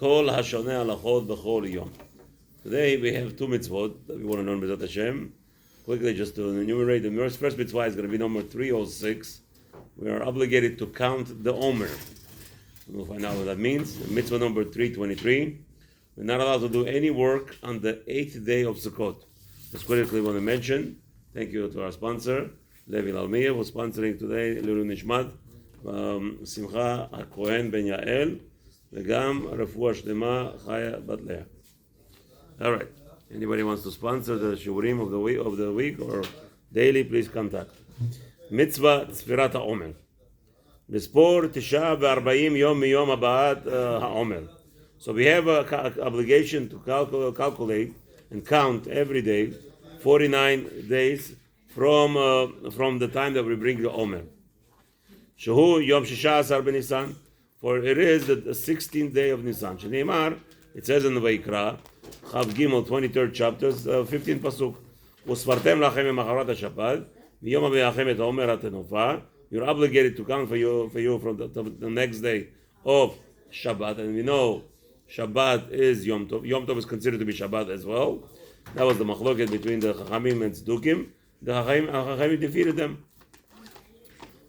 Kol hashoneh halachot b'chol yom. Today we have two mitzvot that we want to learn B'ezrat Hashem. Quickly, just to enumerate, the first mitzvah is going to be number 306. We are obligated to count the Omer. We'll find out what that means. Mitzvah number 323. We're not allowed to do any work on the 8th day of Sukkot. Just quickly want to mention, thank you to our sponsor, Levi Lalmiyev, who's sponsoring today, Elul Nishmat, Simcha HaKohen Ben Yael, וגם רפואה שלמה חיה בת לאה. All right. Anybody wants to sponsor the shiurim of the week or daily, please contact. Mitzvah Tzfirat HaOmer. לספור 49 יום מיום הבאת HaOmer. So we have an obligation to calculate and count every day 49 days from the time that we bring the Omer. שהוא יום 16 בניסן. For it is the 16th day of Nisan. Shneimar, it says in the Vayikra, Chav Gimel, 23rd chapter, 15th pasuk. Usfartem lachem emacharat haShabbat, miyom habe'achem et haomer hatenofa. You're obligated to count for you from the next day of Shabbat, and we know Shabbat is Yom Tov. Yom Tov is considered to be Shabbat as well. That was the machloket between the Chachamim and Tzdukim. The Chachamim defeated them.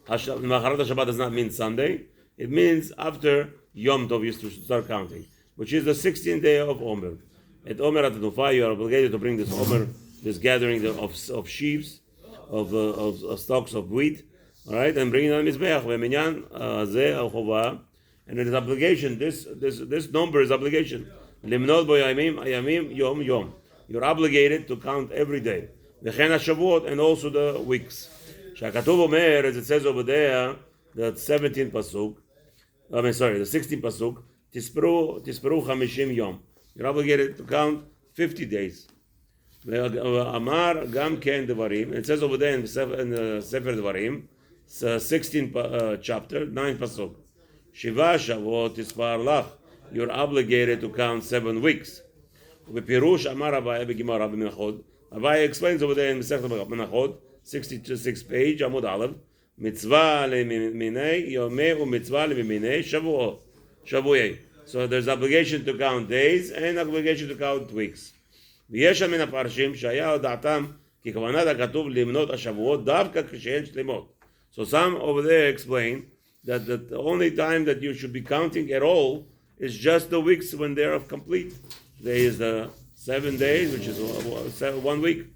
Macharat haShabbat does not mean Sunday. It means after Yom Tov you should start counting, which is the 16th day of Omer. At Omer at Nufa, you are obligated to bring this Omer, this gathering of sheaves, of stalks of wheat, all right, and bring it on Mizbeach. And it is obligation. This number is obligation. Limnot bo yamim yom yom. You're obligated to count every day. V'chen haShavuot, and also the weeks. Shakatuv Omer, as it says over there, the 17th pasuk. The 16th pasuk. Tisperu 50 yom. You're obligated to count 50 days. Amar gam ken devarim. It says over there in the Sefer Devarim, 16th chapter, 9th pasuk. Shiva Shavuot tispar lach. You're obligated to count 7 weeks. Bepirush Amar Rabbi begimar Rabbi Menachot. Rabbi explains over there in Masechet Menachot, 66th page, Amud Aleph. Mitzvah leminei yomei u'mitzvah leminei shavuot. So there's obligation to count days and obligation to count weeks. ויש מן הפרשים שהיה הודעתם כי כוונת הכתוב למנות השבועות דווקא כשהן שלמות. So some over there explain that the only time that you should be counting at all is just the weeks when they are complete. There is the 7 days, which is 1 week,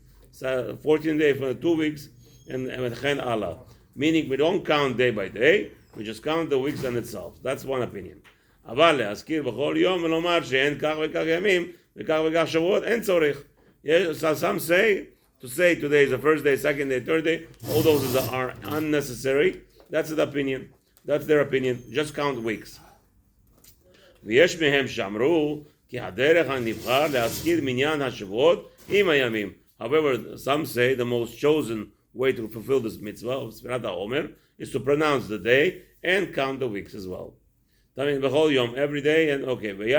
14 days for 2 weeks, and chen Allah. Meaning we don't count day by day, we just count the weeks on itself. That's one opinion. אבל להזכיר בכל יום ולומר שאין כך וכך ימים וכך וכך שבועות, אין צורך. So some say, to say today is the first day, second day, third day, all those are unnecessary. That's the opinion. That's their opinion. Just count weeks. ויש מהם שאמרו כי הדרך הנבחר להזכיר מניין השבועות עם הימים. However, some say the most chosen way to fulfill this mitzvah of Tzfirat HaOmer is to pronounce the day and count the weeks as well. Every day, and okay, the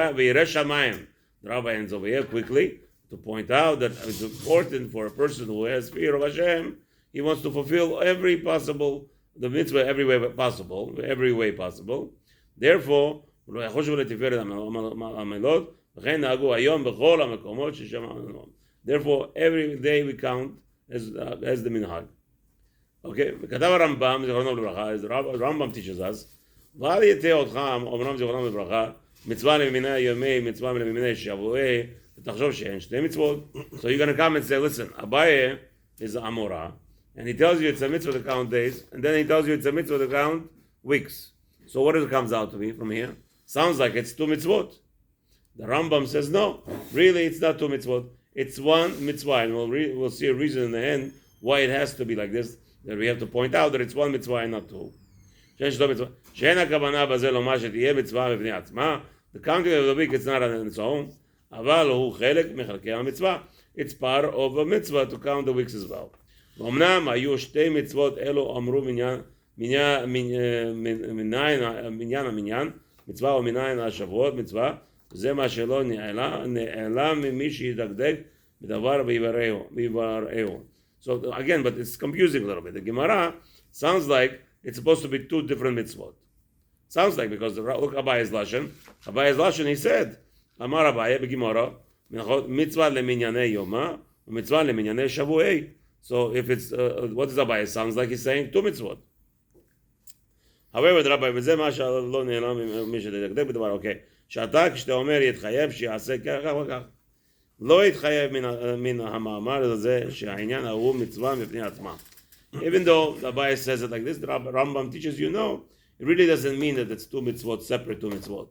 Rabbi ends over here quickly to point out that it's important for a person who has fear of Hashem. He wants to fulfill every possible, the mitzvah every way possible. Therefore, every day we count as the minhag. Okay, כתב הרמב"ם, זיכרונו לברכה, as the Rambam teaches us, ואל יטעה אותך, אומנם זיכרונו לברכה, מצווה למיני יומי, מצווה למיני שבועי, ותחשוב שאין שתי מצוות. So you're going to come and say, listen, Abaye is Amora, and he tells you it's a mitzvah to count days, and then he tells you it's a mitzvah to count weeks. So what it comes out to be from here? Sounds like it's 2 mitzvot. The Rambam says, no, really it's not 2 mitzvot. It's 1 mitzvah, and we'll see a reason in the end why it has to be like this, that we have to point out that it's 1 mitzvah and not 2. The counting of the week, it's not on its own. It's part of a mitzvah to count the weeks as well. אמנם היו 2 מצוות אלו אמרו מניין המניין, מצווה ומניין השבועות, מצווה, זה מה שלא נעלם ממי שידקדק בדבר ויבראהו. So again, but it's confusing a little bit. The Gemara sounds like it's supposed to be 2 different mitzvot. Sounds like, because look Abaye's Lashon. Abaye's Lashon, he said, Amar Abaye b'Gemara, mitzvah leminyane yoma, mitzvah leminyane shavuei. So if it's, what does Abaye? Sounds like he's saying 2 mitzvot. However, the Rabbi, וזה מה שלא נעלם מי שדקדק בדבר, אוקיי. שאתה כשאתה אומר יתחייב שיעשה כך וכך. לא יתחייב מן המאמר הזה שהעניין ההוא מצווה מפני עצמה. Even though the Rabbi says it like this, the Rambam teaches it really doesn't mean that it's 2 mitzvot, separate 2 mitzvot.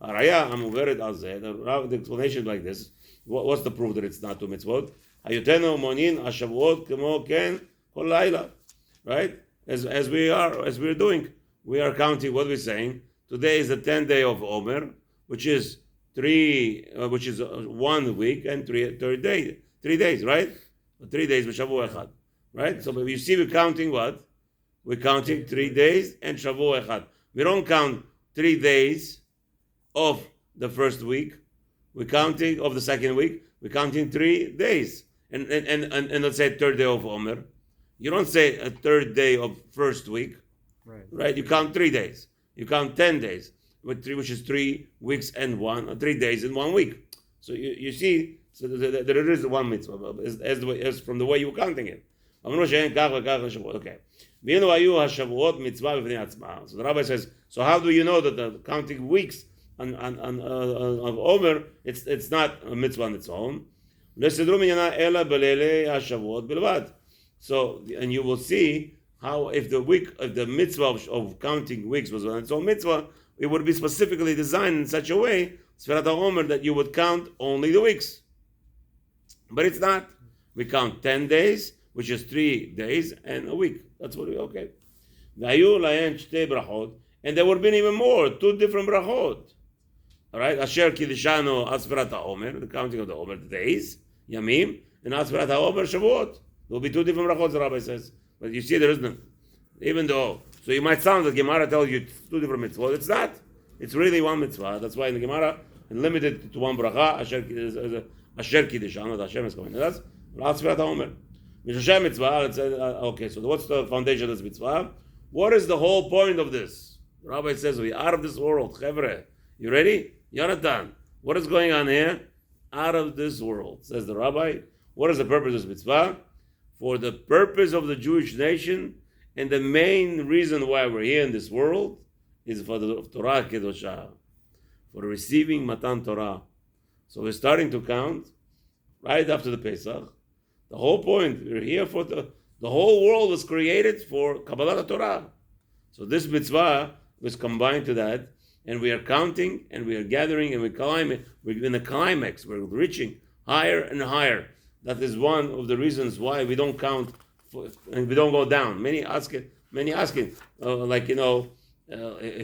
הראיה המוברת על זה, the explanation like this, what's the proof that it's not 2 mitzvot? היותנו מונין השבועות כמו כן כל לילה. Right? As we're doing. We are counting, what we're saying. Today is the 10th day of Omer, which is 1 week and 3 days, right? 3 days b'shavu echad, right? So you see, we're counting what? We're counting 3 days and shavu echad. We don't count 3 days of the first week. We're counting of the second week. We're counting 3 days, and let's say 3rd day of Omer. You don't say a 3rd day of first week. Right? You count 3 days. You count 10 days, which is 3 weeks and 3 days in 1 week. So you see, so there is 1 mitzvah as from the way you're counting it. Okay. So the Rabbi says, so how do you know that the counting weeks of Omer, it's not a mitzvah on its own? So, and you will see how if the mitzvah of counting weeks was on its own mitzvah, it would be specifically designed in such a way, Sferat HaOmer, that you would count only the weeks. But it's not. We count 10 days, which is 3 days and a week. That's what okay. And there would have been even more, 2 different brachot. All right, Asher Kiddushanu Asferat HaOmer, the counting of the Omer, the days, Yamim, and Asferat HaOmer Shavuot. There will be 2 different brachot, the Rabbi says. But you see, there isn't. Even though, so you might sound that Gemara tells you it's 2 different mitzvot. It's not. It's really 1 mitzvah. That's why in the Gemara, limited to 1 bracha, Asher Kiddushanu, that Hashem is coming. That's Asferat HaOmer. Mishashem mitzvah. Okay, so what's the foundation of this mitzvah? What is the whole point of this? The Rabbi says, we are out of this world. Chevre, you ready? Yonatan, what is going on here? Out of this world, says the Rabbi. What is the purpose of this mitzvah? For the purpose of the Jewish nation, and the main reason why we're here in this world is for the Torah Kedoshah, for receiving Matan Torah. So we're starting to count right after the Pesach. The whole point, we're here for the whole world was created for Kabbalah Torah. So this mitzvah was combined to that, and we are counting, and we are gathering, and we're climbing. We're in the climax. We're reaching higher and higher. That is one of the reasons why we don't count and we don't go down. Many asking, if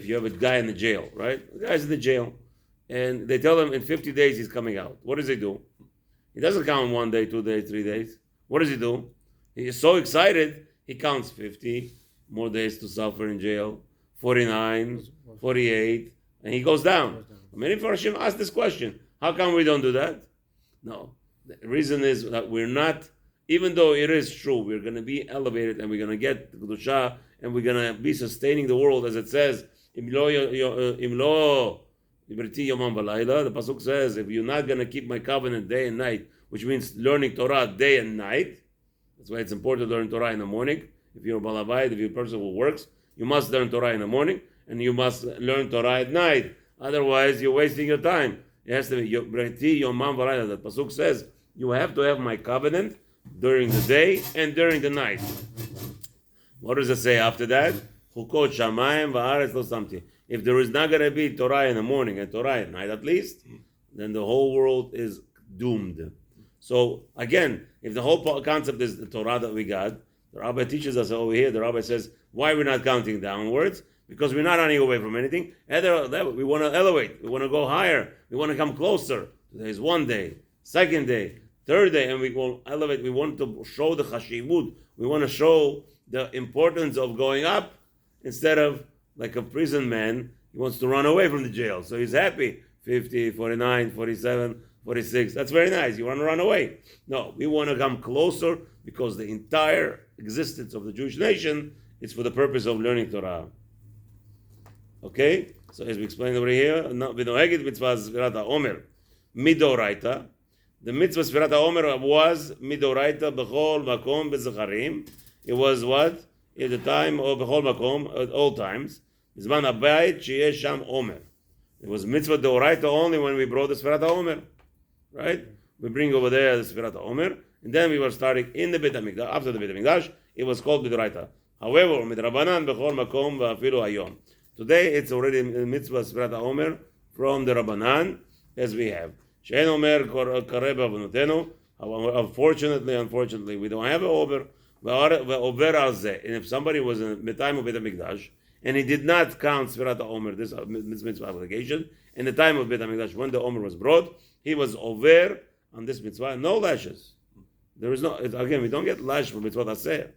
you have a guy in the jail, right? The guy's in the jail, and they tell him in 50 days he's coming out. What does he do? He doesn't count 1 day, 2 days, 3 days. What does he do? He is so excited, he counts 50 more days to suffer in jail, 49, 48, and he goes down. Many Farshim ask this question: how come we don't do that? No. The reason is that we're not, even though it is true, we're going to be elevated and we're going to get the Kedusha and we're going to be sustaining the world, as it says, the Pasuk says, if you're not going to keep my covenant day and night, which means learning Torah day and night, that's why it's important to learn Torah in the morning. If you're a balabait, if you're a person who works, you must learn Torah in the morning and you must learn Torah at night. Otherwise, you're wasting your time. It has to be that Pasuk says, you have to have my covenant during the day and during the night. What does it say after that? If there is not going to be Torah in the morning and Torah at night at least, then the whole world is doomed. So again, if the whole concept is the Torah that we got, the Rabbi teaches us over here, the Rabbi says, why we're not counting downwards? Because we're not running away from anything. We want to elevate. We want to go higher. We want to come closer. There's 1 day, 2nd day, 3rd day, and we will elevate. We want to show the chashivut. We want to show the importance of going up instead of like a prison man. He wants to run away from the jail. So he's happy. 50, 49, 47, 46. That's very nice. You want to run away. No, we want to come closer because the entire existence of the Jewish nation is for the purpose of learning Torah. Okay? So as we explained over here, v'noeged mitzvah Sfirat HaOmer midoraita. The mitzvah Sfirat HaOmer was midoraita b'chol makom b'zecharim. It was what? At the time of b'chol makom, at all times. Zman habayit sheyesh sham omer. It was mitzvah doraita only when we brought the Sfirat HaOmer. Right? We bring over there the Sfirat HaOmer, and then we were starting in the Beit HaMikdash. After the Beit HaMikdash, it was called midoraita. However, midrabanan b'chol makom v'afilu hayom. Today it's already mitzvah Sfirat HaOmer from the Rabbanan, as we have. She'en omer kareh b'avonotenu. Unfortunately, we don't have an over. And if somebody was in the time of Beit HaMikdash, and he did not count Sfirat HaOmer, this mitzvah obligation, in the time of Beit HaMikdash, when the Omer was brought, he was over on this mitzvah, no lashes. There is no, again, we don't get lash for mitzvah aseh.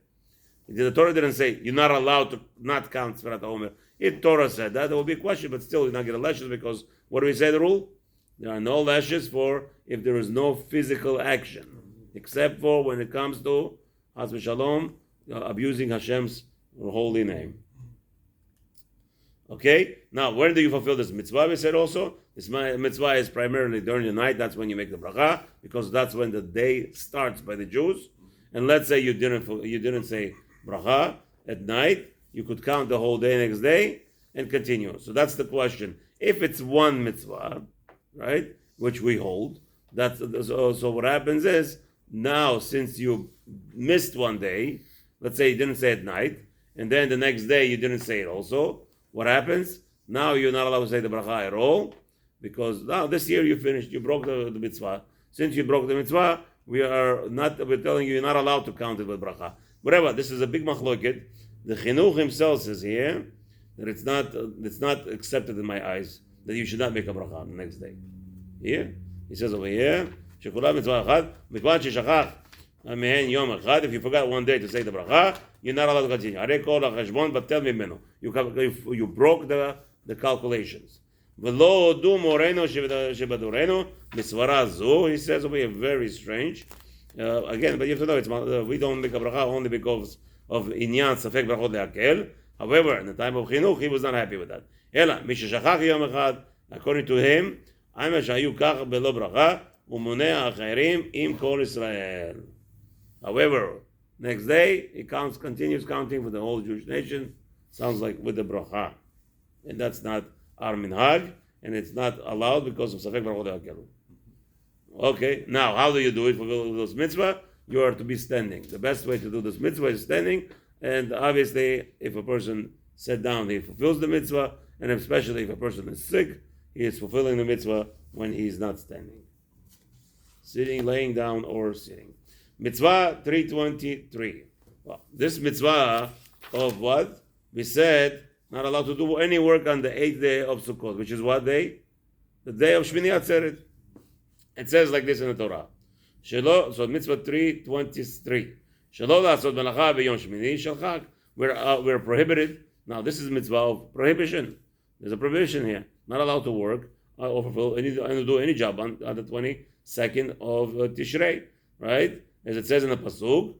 The Torah didn't say, you're not allowed to not count Sfirat HaOmer. If Torah said that, there will be a question, but still you're not getting lashes, because what do we say the rule? There are no lashes for if there is no physical action, except for when it comes to Haz v'Shalom, abusing Hashem's holy name. Okay? Now, when do you fulfill this mitzvah? We said also, this mitzvah is primarily during the night. That's when you make the bracha, because that's when the day starts by the Jews. And let's say you didn't say bracha at night, you could count the whole day next day and continue. So that's the question. If it's one mitzvah, right, which we hold, so what happens is, now since you missed one day, let's say you didn't say at night, and then the next day you didn't say it also, what happens? Now you're not allowed to say the bracha at all, because now this year you finished, you broke the mitzvah. Since you broke the mitzvah, we're telling you you're not allowed to count it with bracha. Whatever, this is a big machloket. The chinuch himself says here that it's not accepted in my eyes that you should not make a bracha the next day. Here, he says over here, shekula mitzvah achad, mikvan sheshachach mehen yom achad. If you forgot one day to say the bracha, you're not allowed to continue. Arei kol hacheshbon batel mimenu. You broke the calculations. V'lo du moreno shebadoreno misvara zu. He says over here, very strange. Again, but you have to know, we don't make a bracha only because of inyan safek brachot lehakel. However, in the time of chinuch, he was not happy with that. Ela misheshachach yom echad. According to him, Aima shayu kach belo bracha umoneh acherim im kol Israel. However, next day he continues counting for the whole Jewish nation. Sounds like with the bracha, and that's not our minhag, and it's not allowed because of safek brachot lehakel. Okay, now how do you do it for this mitzvah? You are to be standing. The best way to do this mitzvah is standing, and obviously, if a person sat down, he fulfills the mitzvah, and especially if a person is sick, he is fulfilling the mitzvah when he is not standing. Sitting, laying down, or sitting. Mitzvah 323. Well, this mitzvah of what? We said, not allowed to do any work on the 8th day of Sukkot, which is what day? The day of Shmini Atzeret. It says like this in the Torah. So mitzvah 323. Shelo la'asot melacha b'yom shmini shel chag. We're prohibited. Now this is mitzvah of prohibition. There's a prohibition here. Not allowed to work or fulfill and do any job on the 22nd of Tishrei, right? As it says in the pasuk,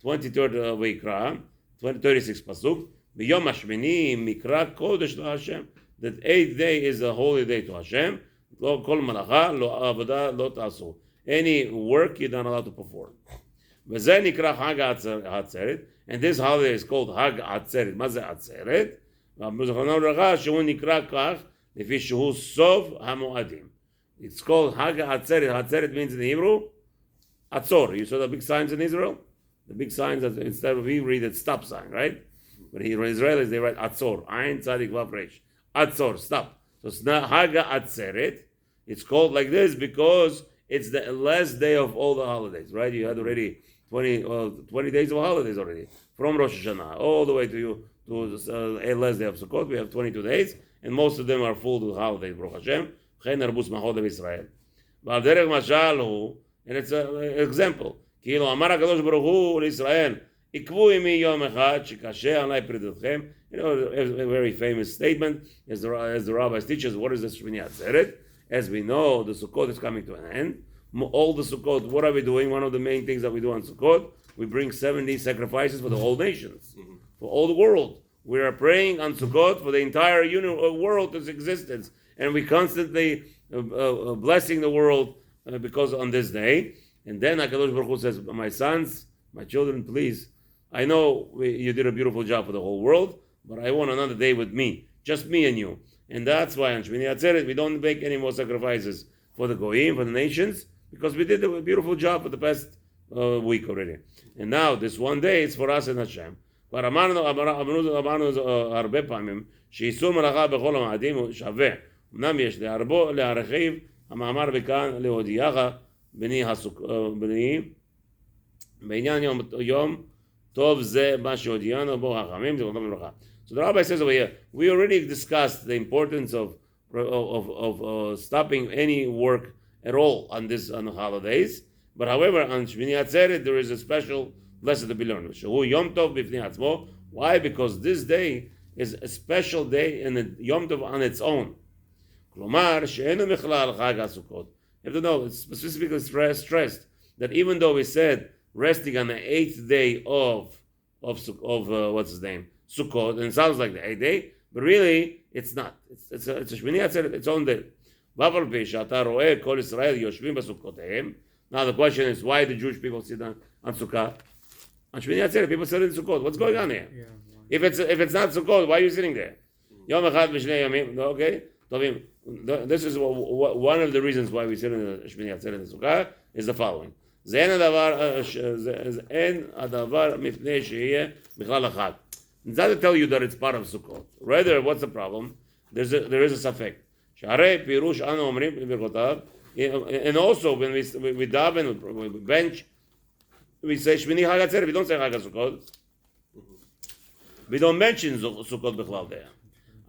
23rd Vayikra, 36th pasuk. B'yom hashmini mikra kodesh LaHashem. That 8th day is a holy day to Hashem. Lo kol malacha lo avodah lo ta'asu. Any work you're not allowed to perform. V'zeh nikra Hag HaAtzeret, and this holiday is called Hag HaAtzeret. Ma ze Atzeret? Shehu nikra kach lefi shehu sov hamoadim. It's called Hag HaAtzeret. Hatzeret means in Hebrew Atzor. You saw the big signs in Israel? The big signs, that instead of we read it stop sign, right? But here Israelis they write Atzor. Ayin tzadik vav resh. Atzor, stop. So it's not Hag HaAtzeret. It's called like this because it's the last day of all the holidays, right? You had already 20 days of holidays already. From Rosh Hashanah all the way to the last day of Sukkot, we have 22 days, and most of them are full of holidays, Baruch Hashem. Israel. And it's an example. כאילו אמר הקדוש ברוך הוא לישראל, עקבו עמי יום אחד שקשה עלי פרידתכם. You know, a very famous statement, as the rabbis teach us, what is the Shmini Atzeret? As we know, the Sukkot is coming to an end. All the Sukkot, what are we doing? One of the main things that we do on Sukkot, we bring 70 sacrifices for the whole nations, for all the world. We are praying on Sukkot for the entire world's existence, and we constantly blessing the world because on this day. And then HaKadosh Baruch Hu says, my sons, my children, please, I know you did a beautiful job for the whole world, but I want another day with me, just me and you. And that's why on Shmini Atzeret we don't make any more sacrifices for the Goyim, for the nations, because we did a beautiful job for the past week already. And now this one day is for us and Hashem. כבר אמרנו הרבה פעמים שאיסור מלאכה בכל המועדים הוא שווה. אמנם יש להרחיב המאמר וכאן להודיעך בני בעניין יום טוב זה מה שהודיענו בו החכמים זכרותם לברכה. So the Rabbi says over here, we already discussed the importance of stopping any work at all on the holidays. But however, on Shmini Atzeret there is a special lesson to be learned. Shehu Yom Tov b'fnei atzmo. Why? Because this day is a special day and a Yom Tov on its own. Klomar she'enu michlal Chag HaSukkot. You have to know, it's specifically stressed that even though we said resting on the 8th day of what's his name, Sukkot, and it sounds like the 8th day, but really it's not. It's a Shmini Atzeret, its own day. Now the question is, why do Jewish people sit on Sukkah? On Shmini Atzeret, people sit in Sukkot. What's going on here? Yeah, if it's not Sukkot, why are you sitting there? Yom Echad v'shnei yamim. Okay, this is one of the reasons why we sit in the Shmini Atzeret in the Sukkah is the following: Ze'en adavar mipnei sheyeh bichlal echad. It's not to tell you that it's part of Sukkot. Rather, what's the problem? There is a safek. Sharei pirush anu omrim b'berkotav. And also when we daven, we bench, we say Shmini Chag HaTzeret. We don't say Chag HaSukkot. We don't mention Sukkot b'chlal there.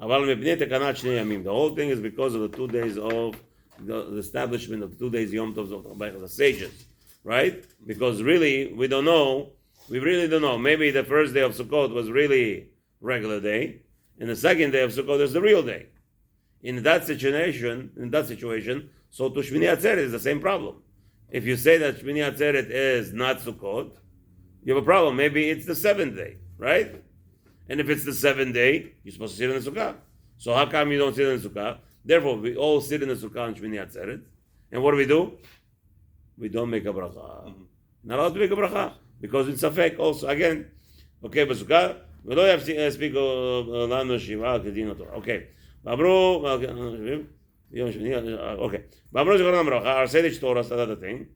Aval mepnei tekanat shnei yamim. The whole thing is because of the 2 days of the establishment of the 2 days Yom Tov of the sages, right? Because really we don't know. We really don't know. Maybe the first day of Sukkot was really regular day, and the second day of Sukkot is the real day. In that situation, so to Shmini Atzeret is the same problem. If you say that Shmini Atzeret is not Sukkot, you have a problem. Maybe it's the 7th day, right? And if it's the 7th day, you're supposed to sit in the Sukkah. So how come you don't sit in the Sukkah? Therefore, we all sit in the Sukkah on Shmini Atzeret. And what do? We don't make a bracha. Not allowed to make a bracha. Because it's a fake also. Again, okay, בסוכה, ולא יספיק לנו שבעה כדין התורה. Okay. ואמרו, יום שני, okay. ואמרו זכרונם ברכה, our sage told us another thing,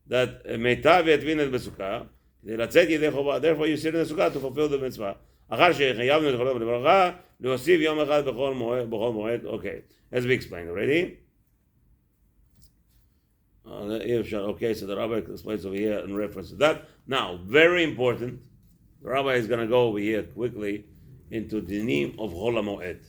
that מיטב יטבין את בסוכה, כדי לצאת ידי חובה, therefore you sit in the sukkah to fulfill the mitzvah. אחר שחייבנו את זכרונם לברכה, להוסיף יום אחד בכל מועד, okay. As we explained already. Okay, so the Rabbi explains over here in reference to that. Now, very important, the Rabbi is going to go over here quickly into the name of Chol HaMoed.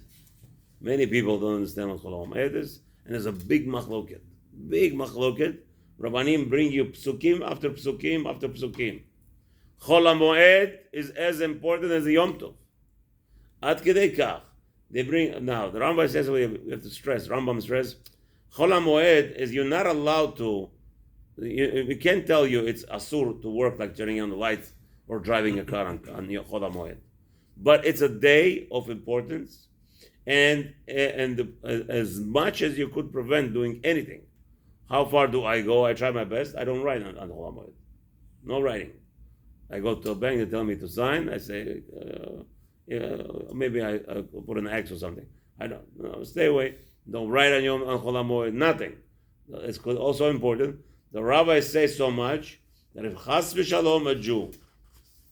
Many people don't understand what Chol HaMoed is, and there's a big machloket. Big machloket. Rabbanim bring you psukim after psukim after psukim. Chol HaMoed is as important as the Yom Tov. Ad kedei kach. They bring, now, the Rambam says, we have to stress, Rambam stress, Chol HaMoed is you're not allowed to, we can't tell you it's asur to work like turning on the lights or driving a car on Chol HaMoed. But it's a day of importance, and as much as you could prevent doing anything. How far do I go? I try my best. I don't write on Chol HaMoed. No writing. I go to a bank, they tell me to sign. I say, maybe I put an X or something. I don't know. Stay away. Don't write on Chol HaMoed, nothing. It's also important. The rabbis say so much that if Chas v'Shalom a Jew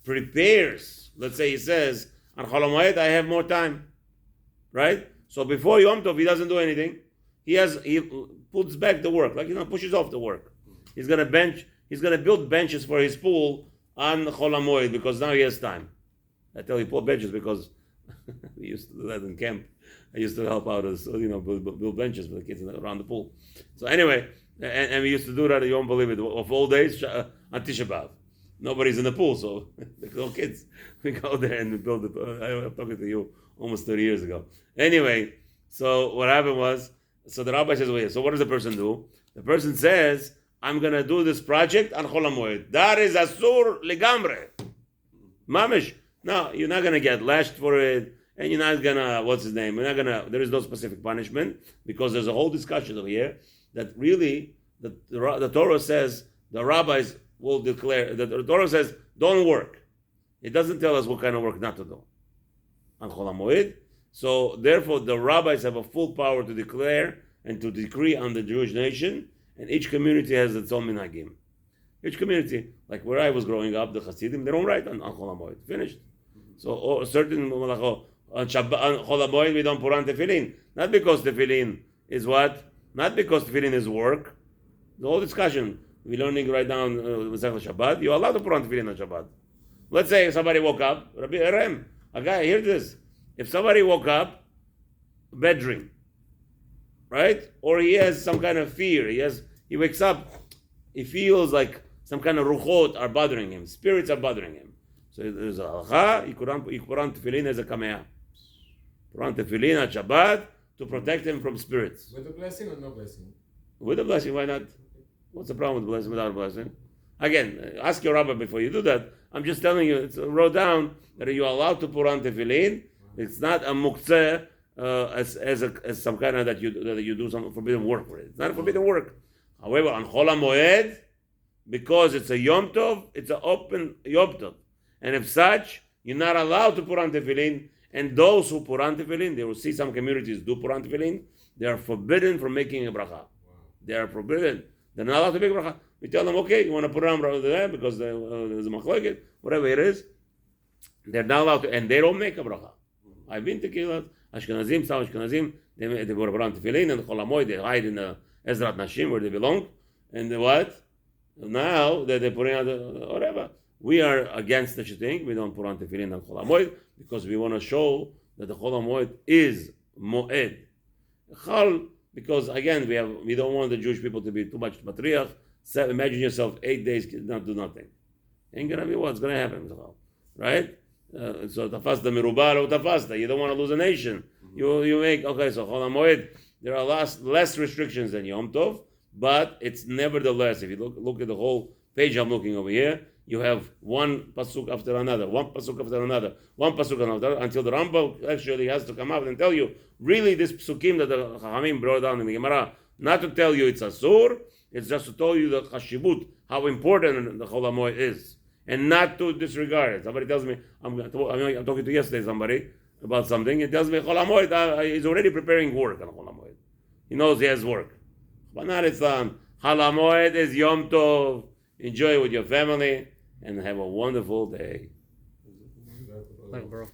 prepares, let's say he says, on Chol HaMoed I have more time, right? So before Yom Tov he doesn't do anything. He puts back the work, pushes off the work. He's gonna build benches for his pool on Chol HaMoed because now he has time. I tell you, build benches because we used to do that in camp. I used to help out as build benches for the kids around the pool. So anyway, and we used to do that. You won't believe it. Of all days on Tisha B'av, nobody's in the pool, so the little kids we go there and we build it. I was talking to you almost 30 years ago. Anyway, so what happened was, so the rabbi says, "Well, so what does the person do? The person says, I'm going to do this project on Chol HaMoed. That is asur legamre, mamish. Now you're not going to get lashed for it. and you're not gonna, what's his name? You're not gonna. There is no specific punishment because there's a whole discussion over here that really the Torah says the rabbis will declare. The Torah says don't work. It doesn't tell us what kind of work not to do on Chol HaMoed. So therefore, the rabbis have a full power to declare and to decree on the Jewish nation, and each community has its own minhagim. Each community, like where I was growing up, the Hasidim, they don't write on Chol HaMoed. Finished. So certain on Chol HaMoed we don't put on tefillin. Not because tefillin is what? Not because tefillin is work. The whole discussion. We're learning right now on Shabbat. You're allowed to put on tefillin on Shabbat. Let's say somebody woke up, Rabbi Avraham, a guy, hear this. If somebody woke up, bad dream, right? Or he has some kind of fear, he wakes up, he feels like some kind of ruchot are bothering him, spirits are bothering him. So there's a halakha, he put on tefillin as a kameah. Put on tefillin at Shabbat to protect him from spirits. With a blessing or no blessing? With a blessing, why not? What's the problem with blessing without a blessing? Again, ask your rabbi before you do that. I'm just telling you, it's wrote down that you're allowed to put on tefillin. It's not a muktzeh as some kind of that you do some forbidden work for it. It's not a forbidden work. However, on Chol HaMoed, because it's a Yom Tov, it's an open Yom Tov. And if such, you're not allowed to put on tefillin. And those who put on tefillin, they will see some communities do put on tefillin, they are forbidden from making a bracha. Wow. They are forbidden. They're not allowed to make bracha. We tell them, okay, you want to put it on there because there's a machlokes, whatever it is. They're not allowed to, and they don't make a bracha. I've been to Kilat, Ashkenazim, some Ashkenazim, they put on tefillin and Chol HaMoed, they hide in the Ezrat Nashim where they belong. And what? Now that they're putting on whatever. We are against such a thing. We don't put on tefillin and Chol HaMoed because we want to show that the Chol HaMoed is Moed. Chol, because again, we don't want the Jewish people to be too much matriach. Imagine yourself 8 days not do nothing. Ain't gonna be what's gonna happen, right? So tafasta merubah or tafasta. You don't want to lose a nation. You make okay. So Chol HaMoed, there are less restrictions than Yom Tov, but it's nevertheless. If you look at the whole page I'm looking over here, you have one pasuk after another, one pasuk after another, one pasuk after another, until the Rambam actually has to come out and tell you, really this psukim that the Chachamim brought down in the Gemara, not to tell you it's asur, it's just to tell you the chashibut, how important the Chol HaMoed is, and not to disregard it. Somebody tells me, I'm talking to yesterday somebody about something, he tells me Chol HaMoed, he's already preparing work on Chol HaMoed. He knows he has work. But not Islam. Chol HaMoed is Yom Tov. Enjoy it with your family and have a wonderful day. Thank you, bro.